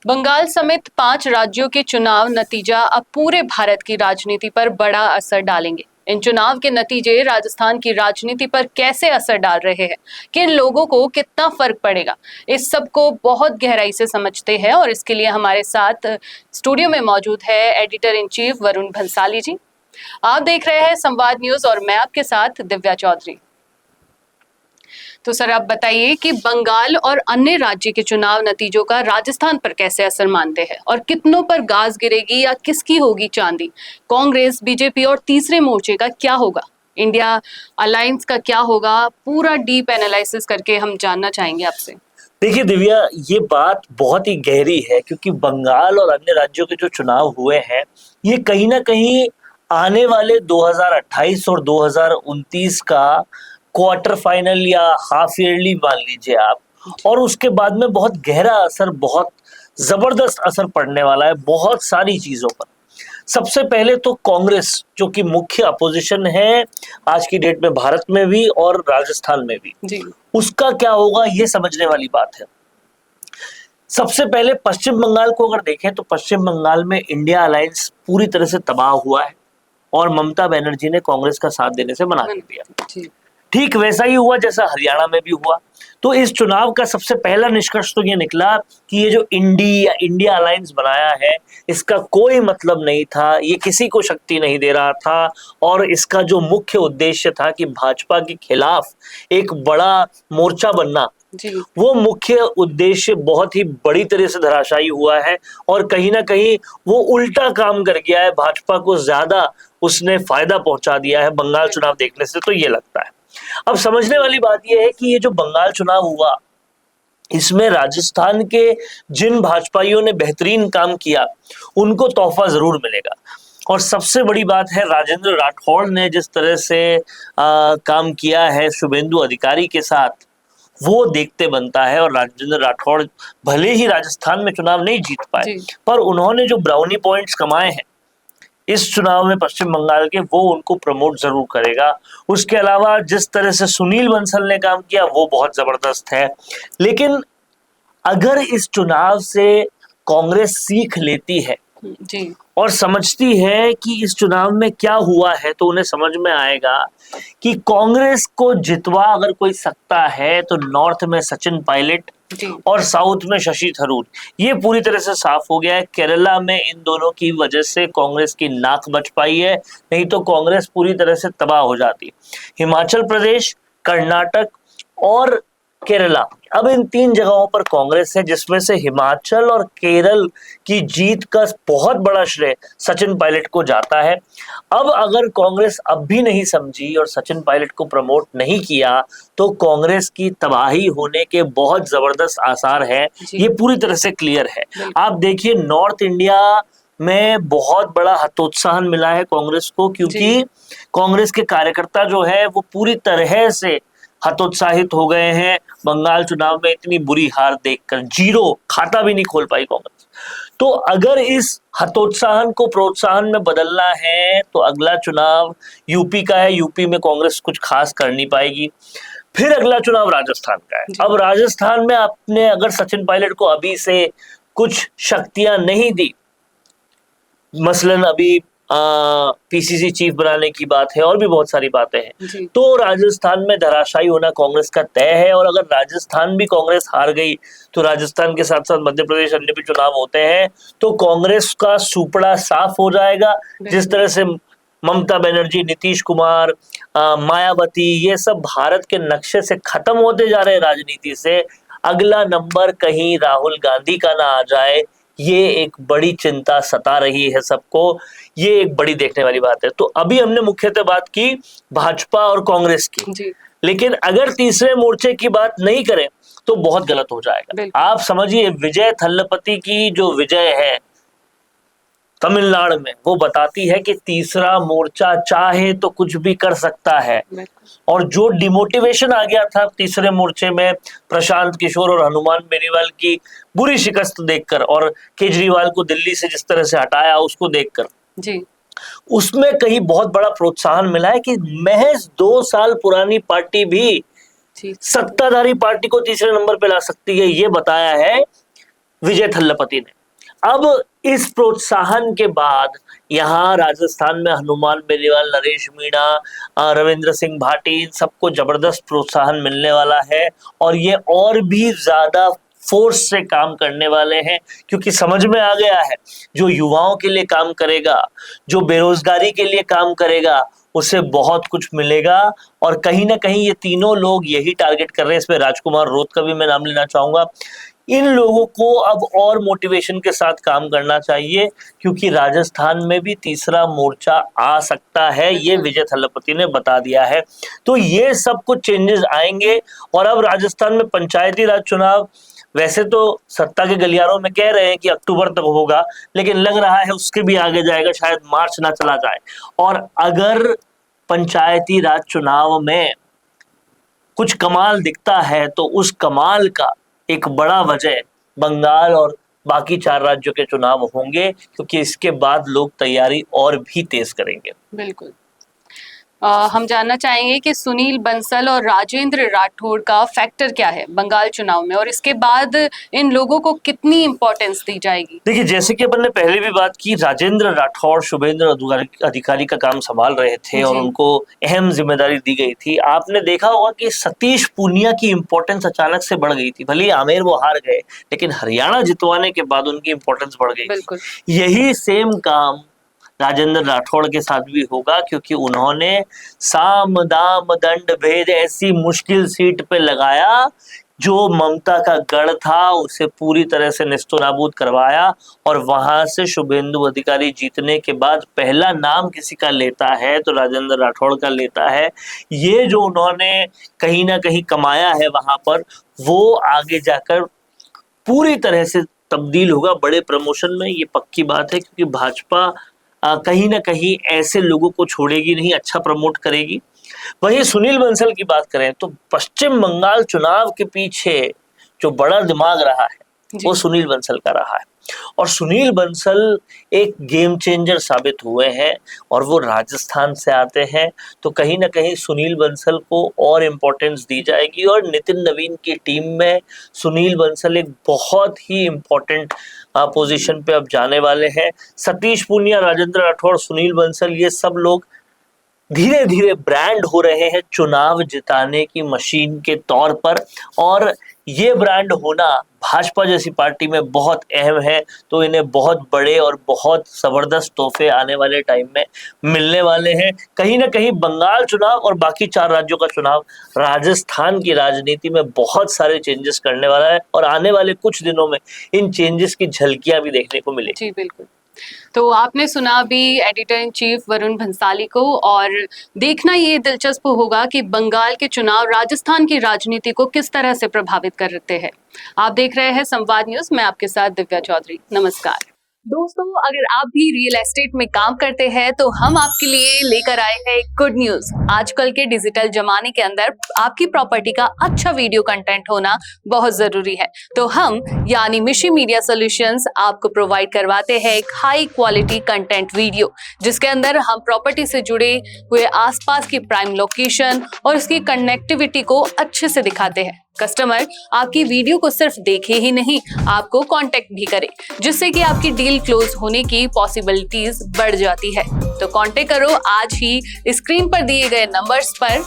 बंगाल समेत 5 राज्यों के चुनाव नतीजा अब पूरे भारत की राजनीति पर बड़ा असर डालेंगे। इन चुनाव के नतीजे राजस्थान की राजनीति पर कैसे असर डाल रहे हैं, किन लोगों को कितना फर्क पड़ेगा, इस सब को बहुत गहराई से समझते हैं। और इसके लिए हमारे साथ स्टूडियो में मौजूद है editor in chief Varun Bhansali ji. आप देख रहे हैं संवाद न्यूज और मैं आपके साथ दिव्या चौधरी। तो सर, आप बताइए कि बंगाल और अन्य राज्य के चुनाव नतीजों का राजस्थान पर कैसे असर मानते हैं और कितनों पर गाज गिरेगी या किसकी होगी चांदी? कांग्रेस, बीजेपी और तीसरे मोर्चे का क्या होगा? इंडिया अलायंस का क्या होगा? पूरा डीप एनालिसिस करके हम जानना चाहेंगे आपसे। देखिए दिव्या, ये बात बहुत ही गहरी है क्योंकि बंगाल और अन्य राज्यों के जो चुनाव हुए हैं ये कहीं ना कहीं आने वाले 2028 और 2029 का क्वार्टर फाइनल या हाफ ईयरली मान लीजिए आप, और उसके बाद में बहुत गहरा असर, बहुत जबरदस्त असर पड़ने वाला है बहुत सारी चीजों पर। सबसे पहले तो कांग्रेस जो कि मुख्य अपोजिशन है आज की डेट में भारत में भी और राजस्थान में भी जी। उसका क्या होगा ये समझने वाली बात है। सबसे पहले पश्चिम बंगाल को अगर देखें तो पश्चिम बंगाल में इंडिया अलायंस पूरी तरह से तबाह हुआ है और ममता बनर्जी ने कांग्रेस का साथ देने से मना कर दिया। ठीक वैसा ही हुआ जैसा हरियाणा में भी हुआ। तो इस चुनाव का सबसे पहला निष्कर्ष तो ये निकला कि ये जो इंडिया अलायंस बनाया है इसका कोई मतलब नहीं था, ये किसी को शक्ति नहीं दे रहा था और इसका जो मुख्य उद्देश्य था कि भाजपा के खिलाफ एक बड़ा मोर्चा बनना, वो मुख्य उद्देश्य बहुत ही बड़ी तरह से धराशायी हुआ है और कहीं ना कहीं वो उल्टा काम कर गया है, भाजपा को ज्यादा उसने फायदा पहुंचा दिया है बंगाल चुनाव देखने से, तो ये लगता है। अब समझने वाली बात यह है कि ये जो बंगाल चुनाव हुआ इसमें राजस्थान के जिन भाजपाइयों ने बेहतरीन काम किया उनको तोहफा जरूर मिलेगा। और सबसे बड़ी बात है राजेंद्र राठौड़ ने जिस तरह से काम किया है शुभेंदु अधिकारी के साथ, वो देखते बनता है। और राजेंद्र राठौड़ भले ही राजस्थान में चुनाव नहीं जीत पाए पर उन्होंने जो ब्राउनी पॉइंट्स कमाए हैं इस चुनाव में पश्चिम बंगाल के, वो उनको प्रमोट जरूर करेगा। उसके अलावा जिस तरह से सुनील बंसल ने काम किया वो बहुत जबरदस्त है। लेकिन अगर इस चुनाव से कांग्रेस सीख लेती है जी और समझती है कि इस चुनाव में क्या हुआ है तो उन्हें समझ में आएगा कि कांग्रेस को जितवा अगर कोई सकता है तो नॉर्थ में सचिन पायलट और साउथ में शशि थरूर, ये पूरी तरह से साफ हो गया है। केरला में इन दोनों की वजह से कांग्रेस की नाक बच पाई है, नहीं तो कांग्रेस पूरी तरह से तबाह हो जाती। हिमाचल प्रदेश, कर्नाटक और केरला, अब इन 3 जगहों पर कांग्रेस है, जिसमें से हिमाचल और केरल की जीत का बहुत बड़ा श्रेय सचिन पायलट को जाता है। अब अगर कांग्रेस अब भी नहीं समझी और सचिन पायलट को प्रमोट नहीं किया तो कांग्रेस की तबाही होने के बहुत जबरदस्त आसार है, ये पूरी तरह से क्लियर है। आप देखिए नॉर्थ इंडिया में बहुत बड़ा हतोत्साहन मिला है कांग्रेस को, क्योंकि कांग्रेस के कार्यकर्ता जो है वो पूरी तरह से हतोत्साहित हो गए हैं बंगाल चुनाव में इतनी बुरी हार देखकर। 0 खाता भी नहीं खोल पाई कांग्रेस। तो अगर इस हतोत्साहन को प्रोत्साहन में बदलना है तो अगला चुनाव यूपी का है, यूपी में कांग्रेस कुछ खास कर नहीं पाएगी। फिर अगला चुनाव राजस्थान का है। अब राजस्थान में आपने अगर सचिन पायलट को अभी से कुछ शक्तियां नहीं दी, मसलन अभी पीसीसी चीफ बनाने की बात है और भी बहुत सारी बातें हैं, तो राजस्थान में धराशायी होना कांग्रेस का तय है। और अगर राजस्थान भी कांग्रेस हार गई तो राजस्थान के साथ साथ मध्य प्रदेश अन्य भी चुनाव होते हैं तो कांग्रेस का सुपड़ा साफ हो जाएगा। जिस तरह से ममता बनर्जी, नीतीश कुमार, मायावती, ये सब भारत के नक्शे से खत्म होते जा रहे राजनीति से, अगला नंबर कहीं राहुल गांधी का ना आ जाए, ये एक बड़ी चिंता सता रही है सबको। ये एक बड़ी देखने वाली बात है। तो अभी हमने मुख्यतः बात की भाजपा और कांग्रेस की, लेकिन अगर तीसरे मोर्चे की बात नहीं करें तो बहुत गलत हो जाएगा। आप समझिए विजय थल्लपति की जो विजय है तमिलनाडु में, वो बताती है कि तीसरा मोर्चा चाहे तो कुछ भी कर सकता है। और जो डिमोटिवेशन आ गया था तीसरे मोर्चे में प्रशांत किशोर और हनुमान बेनीवाल की बुरी शिकस्त देखकर और केजरीवाल को दिल्ली से जिस तरह से हटाया उसको देखकर, उसमें कहीं बहुत बड़ा प्रोत्साहन मिला है कि महज 2 साल पुरानी पार्टी भी सत्ताधारी पार्टी को तीसरे नंबर पे ला सकती है। ये बताया है विजय थल्लापति ने। अब इस प्रोत्साहन के बाद यहाँ राजस्थान में हनुमान बेनीवाल, नरेश मीणा, रविंद्र सिंह भाटी, इन सबको जबरदस्त प्रोत्साहन मिलने वाला है और ये और भी ज्यादा फोर्स से काम करने वाले हैं, क्योंकि समझ में आ गया है जो युवाओं के लिए काम करेगा, जो बेरोजगारी के लिए काम करेगा, उसे बहुत कुछ मिलेगा। और कहीं ना कहीं ये तीनों लोग यही टारगेट कर रहे हैं। इसमें राजकुमार रोत का भी मैं नाम लेना चाहूंगा। इन लोगों को अब और मोटिवेशन के साथ काम करना चाहिए, क्योंकि राजस्थान में भी तीसरा मोर्चा आ सकता है, ये विजय थल्लापति ने बता दिया है। तो ये सब कुछ चेंजेस आएंगे। और अब राजस्थान में पंचायती राज चुनाव, वैसे तो सत्ता के गलियारों में कह रहे हैं कि अक्टूबर तक होगा, लेकिन लग रहा है उसके भी आगे जाएगा, शायद मार्च ना चला जाए। और अगर पंचायती राज चुनाव में कुछ कमाल दिखता है तो उस कमाल का एक बड़ा वजह बंगाल और बाकी 4 राज्यों के चुनाव होंगे, क्योंकि इसके बाद लोग तैयारी और भी तेज करेंगे। बिल्कुल। हम जानना चाहेंगे कि सुनील बंसल और राजेंद्र राठौड़ का फैक्टर क्या है बंगाल चुनाव में, और इसके बाद इन लोगों को कितनी इंपॉर्टेंस दी जाएगी? देखिए, जैसे कि अपन ने पहले भी बात की, राजेंद्र राठौड़ शुभेंद्र अधिकारी का काम संभाल रहे थे और उनको अहम जिम्मेदारी दी गई थी। आपने देखा होगा कि सतीश पूनिया की इंपॉर्टेंस अचानक से बढ़ गई थी। भले ही आमेर वो हार गए, लेकिन हरियाणा जितवाने के बाद उनकी इंपॉर्टेंस बढ़ गई। बिल्कुल। यही सेम काम राजेंद्र राठौड़ के साथ भी होगा, क्योंकि उन्होंने साम दाम दंड भेद ऐसी मुश्किल सीट पे लगाया, जो ममता का गढ़ था उसे पूरी तरह से नेस्तो नाबूद करवाया। और वहां से शुभेंदु अधिकारी जीतने के बाद पहला नाम किसी का लेता है तो राजेंद्र राठौड़ का लेता है। ये जो उन्होंने कहीं ना कहीं कमाया है वहां पर, वो आगे जाकर पूरी तरह से तब्दील होगा बड़े प्रमोशन में, ये पक्की बात है। क्योंकि भाजपा कहीं ना कहीं ऐसे लोगों को छोड़ेगी नहीं, अच्छा प्रमोट करेगी। वहीं सुनील बंसल की बात करें तो पश्चिम बंगाल चुनाव के पीछे जो बड़ा दिमाग रहा है वो सुनील बंसल का रहा है। और सुनील बंसल एक गेम चेंजर साबित हुए हैं और वो राजस्थान से आते हैं, तो कहीं ना कहीं सुनील बंसल को और इम्पोर्टेंस दी जाएगी। और नितिन नवीन की टीम में सुनील बंसल एक बहुत ही इम्पोर्टेंट पोजीशन पे अब जाने वाले हैं। सतीश पूनिया, राजेंद्र राठौड़, सुनील बंसल, ये सब लोग धीरे धीरे ब्रांड हो रहे हैं चुनाव जिताने की मशीन के तौर पर। और ये ब्रांड होना भाजपा जैसी पार्टी में बहुत अहम है, तो इन्हें बहुत बड़े और बहुत जबरदस्त तोहफे आने वाले टाइम में मिलने वाले हैं। कहीं ना कहीं बंगाल चुनाव और बाकी 4 राज्यों का चुनाव राजस्थान की राजनीति में बहुत सारे चेंजेस करने वाला है, और आने वाले कुछ दिनों में इन चेंजेस की झलकियां भी देखने को मिलेगी। जी बिल्कुल। तो आपने सुना अभी editor in chief Varun Bhansali को, और देखना ये दिलचस्प होगा कि बंगाल के चुनाव राजस्थान की राजनीति को किस तरह से प्रभावित करते हैं। आप देख रहे हैं संवाद न्यूज, मैं आपके साथ दिव्या चौधरी। नमस्कार दोस्तों, अगर आप भी रियल एस्टेट में काम करते हैं तो हम आपके लिए लेकर आए हैं गुड न्यूज। आजकल के डिजिटल जमाने के अंदर आपकी प्रॉपर्टी का अच्छा वीडियो कंटेंट होना बहुत जरूरी है। तो हम यानी मिशी मीडिया सॉल्यूशंस आपको प्रोवाइड करवाते हैं एक हाई क्वालिटी कंटेंट वीडियो, जिसके अंदर हम प्रॉपर्टी से जुड़े हुए आसपास की प्राइम लोकेशन और उसकी कनेक्टिविटी को अच्छे से दिखाते हैं। कस्टमर आपकी वीडियो को सिर्फ देखे ही नहीं, आपको कांटेक्ट भी करे, जिससे कि आपकी डील क्लोज होने की पॉसिबिलिटीज बढ़ जाती है। तो कांटेक्ट करो आज ही स्क्रीन पर दिए गए नंबर्स पर।